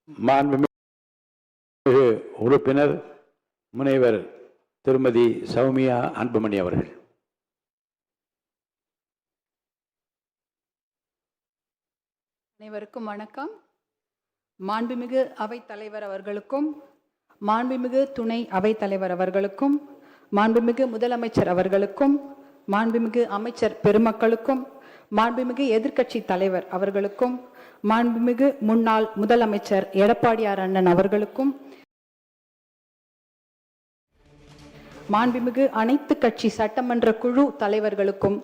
மாண்புமிகு உறுப்பினர் முனைவர் திருமதி சௌமியா அன்புமணி அவர்கள். அனைவருக்கும் வணக்கம். மாண்புமிகு அவைத்தலைவர் அவர்களுக்கும், மாண்புமிகு துணை அவைத்தலைவர் அவர்களுக்கும், மாண்புமிகு முதலமைச்சர் அவர்களுக்கும், மாண்புமிகு அமைச்சர் பெருமக்களுக்கும், மாண்புமிகு எதிர்க்கட்சி தலைவர் அவர்களுக்கும், மாண்புமிகு முன்னாள் முதலமைச்சர் எடப்பாடியார் அண்ணன் அவர்களுக்கும், மாண்புமிகு அனைத்து கட்சி சட்டமன்ற குழு தலைவர்களுக்கும்,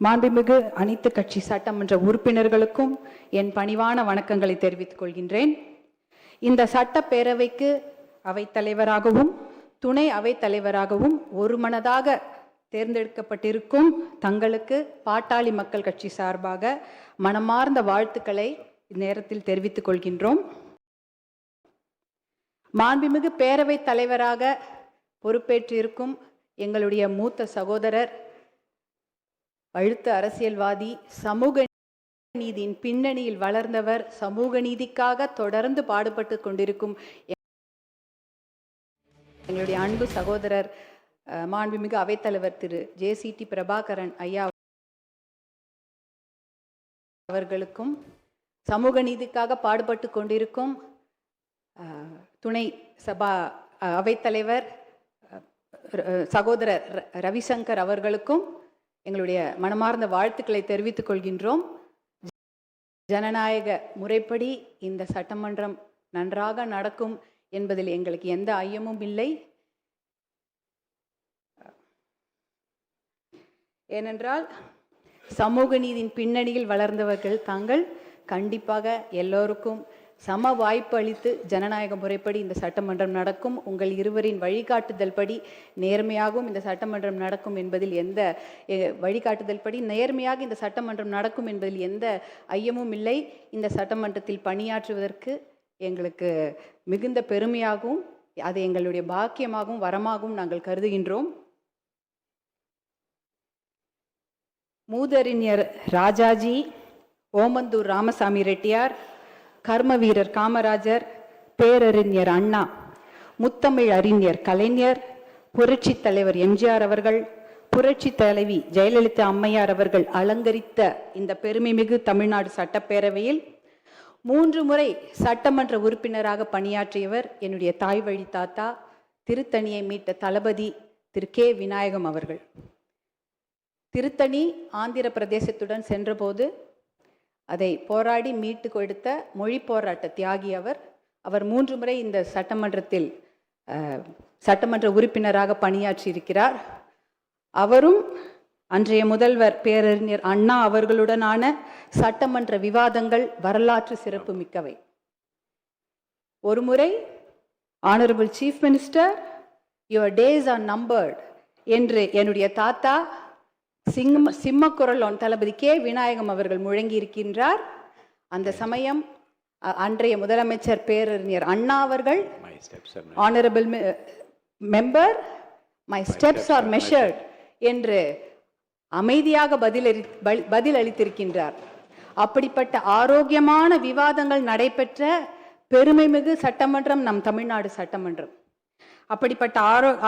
மாண்புமிகு அனைத்து கட்சி சட்டமன்ற உறுப்பினர்களுக்கும் என் பணிவான வணக்கங்களை தெரிவித்துக் கொள்கின்றேன். இந்த சட்டப்பேரவைக்கு அவைத்தலைவராகவும் துணை அவைத்தலைவராகவும் ஒருமனதாக தேர்ந்தெடுக்கப்பட்டிருக்கும் தங்களுக்கு பாட்டாளி மக்கள் கட்சி சார்பாக மனமார்ந்த வாழ்த்துக்களை இந்நேரத்தில் தெரிவித்துக் கொள்கின்றோம். மாண்புமிகு பேரவைத் தலைவராக பொறுப்பேற்றிருக்கும் எங்களுடைய மூத்த சகோதரர், அழுத்த அரசியல்வாதி, சமூக நீதியின் பின்னணியில் வளர்ந்தவர், சமூக நீதிக்காக தொடர்ந்து பாடுபட்டு கொண்டிருக்கும் எங்களுடைய அன்பு சகோதரர் மாண்புமிகு அவைத்தலைவர் திரு ஜே.சி.டி. பிரபாகரன் ஐயா அவர்களுக்கும், சமூக நீதிக்காக பாடுபட்டு கொண்டிருக்கும் துணை சபா அவைத்தலைவர் சகோதரர் ரவிசங்கர் அவர்களுக்கும் எங்களுடைய மனமார்ந்த வாழ்த்துக்களை தெரிவித்துக் கொள்கின்றோம். ஜனநாயக முறைப்படி இந்த சட்டமன்றம் நன்றாக நடக்கும் என்பதில் எங்களுக்கு எந்த ஐயமும் இல்லை. ஏனென்றால் சமூக நீதியின் பின்னணியில் வளர்ந்தவர்கள் தாங்கள் கண்டிப்பாக எல்லோருக்கும் சம வாய்ப்பு அளித்து ஜனநாயக முறைப்படி இந்த சட்டமன்றம் நடக்கும், உங்கள் இருவரின் வழிகாட்டுதல் படி நேர்மையாகவும் இந்த சட்டமன்றம் நடக்கும் என்பதில் எந்த வழிகாட்டுதல் படி நேர்மையாக இந்த சட்டமன்றம் நடக்கும் என்பதில் எந்த ஐயமும் இல்லை. இந்த சட்டமன்றத்தில் பணியாற்றுவதற்கு எங்களுக்கு மிகுந்த பெருமையாகவும் அது எங்களுடைய பாக்கியமாகவும் வரமாகவும் நாங்கள் கருதுகின்றோம். மூதறிஞர் ராஜாஜி, ஓமந்தூர் ராமசாமி ரெட்டியார், கர்ம வீரர் காமராஜர், பேரறிஞர் அண்ணா, முத்தமிழ் அறிஞர் கலைஞர், புரட்சி தலைவர் எம்ஜிஆர் அவர்கள், புரட்சி தலைவி ஜெயலலிதா அம்மையார் அவர்கள் அலங்கரித்த இந்த பெருமைமிகு தமிழ்நாடு சட்டப்பேரவையில் 3 முறை சட்டமன்ற உறுப்பினராக பணியாற்றியவர் என்னுடைய தாய் வழி தாத்தா, திருத்தணியை மீட்ட தளபதி திரு கே. விநாயகம் அவர்கள். திருத்தணி ஆந்திர பிரதேசத்துடன் சென்றபோது அதை போராடி மீட்டு கொடுத்த மொழி போராட்ட தியாகி அவர். அவர் 3 முறை இந்த சட்டமன்றத்தில் சட்டமன்ற உறுப்பினராக பணியாற்றி இருக்கிறார். அவரும் அன்றைய முதல்வர் பேரறிஞர் அண்ணா அவர்களுடனான சட்டமன்ற விவாதங்கள் வரலாற்று சிறப்பு மிக்கவை. ஒருமுறை honourable chief minister, your days or numbered என்று என்னுடைய தாத்தா சிம்மக்குரல் தளபதி கே. விநாயகம் அவர்கள் முழங்கி இருக்கின்றார். அந்த சமயம் அன்றைய முதலமைச்சர் பேரறிஞர் அண்ணா அவர்கள், honourable member, my steps R measured என்று அமைதியாக பதில் அளித்திருக்கின்றார். அப்படிப்பட்ட ஆரோக்கியமான விவாதங்கள் நடைபெற்ற பெருமைமிகு சட்டமன்றம் நம் தமிழ்நாடு சட்டமன்றம். அப்படிப்பட்ட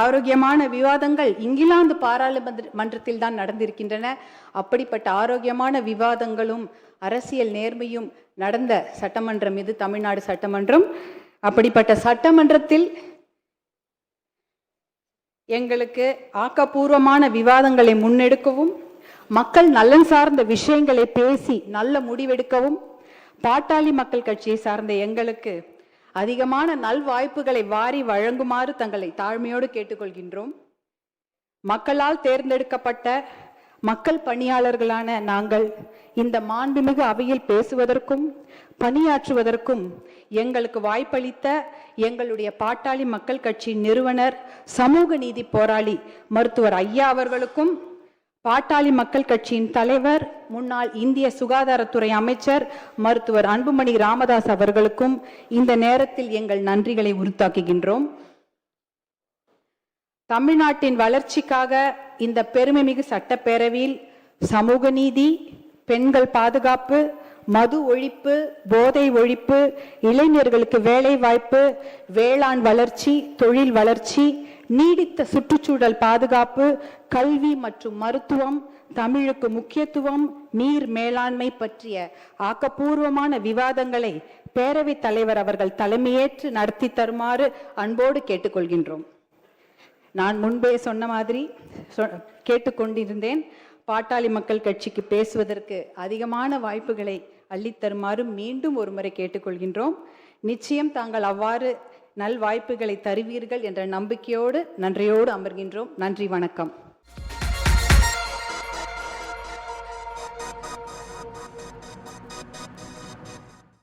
ஆரோக்கியமான விவாதங்கள் இங்கிலாந்து பாராளுமன்றத்தில் தான் நடந்திருக்கின்றன. அப்படிப்பட்ட ஆரோக்கியமான விவாதங்களும் அரசியல் நேர்மையும் நடந்த சட்டமன்றம் இது தமிழ்நாடு சட்டமன்றம். அப்படிப்பட்ட சட்டமன்றத்தில் எங்களுக்கு ஆக்கப்பூர்வமான விவாதங்களை முன்னெடுக்கவும், மக்கள் நலன் சார்ந்த விஷயங்களை பேசி நல்ல முடிவெடுக்கவும், பாட்டாளி மக்கள் கட்சியை சார்ந்த எங்களுக்கு அதிகமான நல்வாய்ப்புகளை வாரி வழங்குமாறு தங்களை தாழ்மையோடு கேட்டுக்கொள்கின்றோம். மக்களால் தேர்ந்தெடுக்கப்பட்ட மக்கள் பணியாளர்களான நாங்கள் இந்த மாண்புமிகு அவையில் பேசுவதற்கும் பணியாற்றுவதற்கும் எங்களுக்கு வாய்ப்பளித்த எங்களுடைய பாட்டாளி மக்கள் கட்சி நிறுவனர், சமூக நீதி போராளி மருத்துவர் ஐயா அவர்களுக்கும், பாட்டாளி மக்கள் கட்சியின் தலைவர், முன்னாள் இந்திய சுகாதாரத்துறை அமைச்சர் மருத்துவர் அன்புமணி ராமதாஸ் அவர்களுக்கும் இந்த நேரத்தில் எங்கள் நன்றிகளை உரித்தாக்குகின்றோம். தமிழ்நாட்டின் வளர்ச்சிக்காக இந்த பெருமைமிகு சட்டப்பேரவையில் சமூக நீதி, பெண்கள் பாதுகாப்பு, மது ஒழிப்பு, போதை ஒழிப்பு, இளைஞர்களுக்கு வேலை வாய்ப்பு, வேளாண் வளர்ச்சி, தொழில் வளர்ச்சி, நீடித்த சுற்றுச்சூழல் பாதுகாப்பு, கல்வி மற்றும் மருத்துவம், தமிழுக்கு முக்கியத்துவம், நீர் மேலாண்மை பற்றிய ஆக்கப்பூர்வமான விவாதங்களை பேரவைத் தலைவர் அவர்கள் தலைமையேற்று நடத்தி தருமாறு அன்போடு கேட்டுக்கொள்கின்றோம். நான் முன்பே சொன்ன மாதிரி கேட்டுக்கொண்டிருந்தேன். பாட்டாளி மக்கள் கட்சிக்கு பேசுவதற்கு அதிகமான வாய்ப்புகளை அள்ளித்தருமாறு மீண்டும் ஒரு முறை கேட்டுக்கொள்கின்றோம். நிச்சயம் தாங்கள் அவ்வாறு நல் வாய்ப்புகளை தருவீர்கள் என்ற நம்பிக்கையோடு நன்றியோடு அமர்கின்றோம். நன்றி, வணக்கம்.